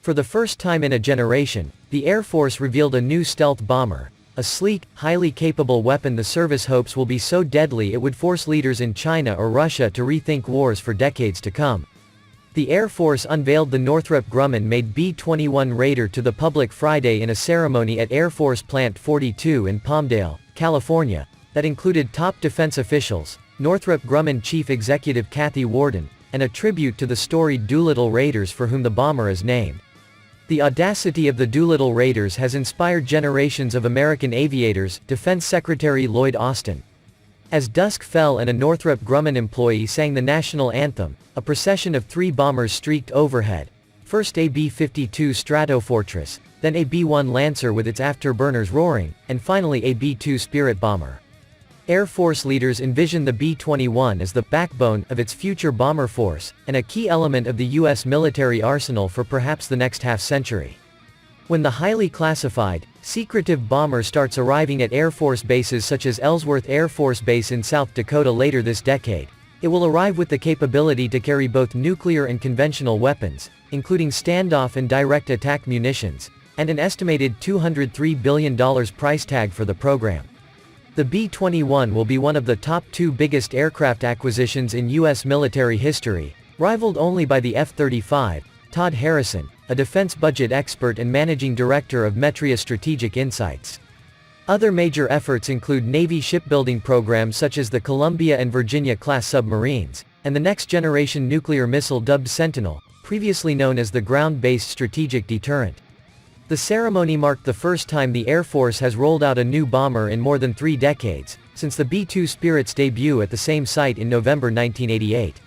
For the first time in a generation, the Air Force revealed a new stealth bomber, a sleek, highly capable weapon the service hopes will be so deadly it would force leaders in China or Russia to rethink wars for decades to come. The Air Force unveiled the Northrop Grumman-made B-21 Raider to the public Friday in a ceremony at Air Force Plant 42 in Palmdale, California, that included top defense officials, Northrop Grumman Chief Executive Kathy Warden, and a tribute to the storied Doolittle Raiders for whom the bomber is named. The audacity of the Doolittle Raiders has inspired generations of American aviators, Defense Secretary Lloyd Austin. As dusk fell and a Northrop Grumman employee sang the National Anthem, a procession of 3 bombers streaked overhead. First a B-52 Stratofortress, then a B-1 Lancer with its afterburners roaring, and finally a B-2 Spirit bomber. Air Force leaders envision the B-21 as the backbone of its future bomber force, and a key element of the U.S. military arsenal for perhaps the next half-century. When the highly classified, secretive bomber starts arriving at Air Force bases such as Ellsworth Air Force Base in South Dakota later this decade, it will arrive with the capability to carry both nuclear and conventional weapons, including standoff and direct attack munitions, and an estimated $203 billion price tag for the program. The B-21 will be one of the top 2 biggest aircraft acquisitions in U.S. military history, rivaled only by the F-35. Todd Harrison, a defense budget expert and managing director of Metria Strategic Insights. Other major efforts include Navy shipbuilding programs such as the Columbia and Virginia-class submarines, and the next-generation nuclear missile dubbed Sentinel, previously known as the Ground-Based Strategic Deterrent. The ceremony marked the first time the Air Force has rolled out a new bomber in more than 3 decades, since the B-2 Spirit's debut at the same site in November 1988.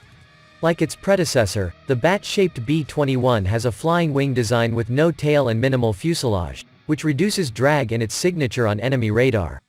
Like its predecessor, the bat-shaped B-21 has a flying wing design with no tail and minimal fuselage, which reduces drag and its signature on enemy radar.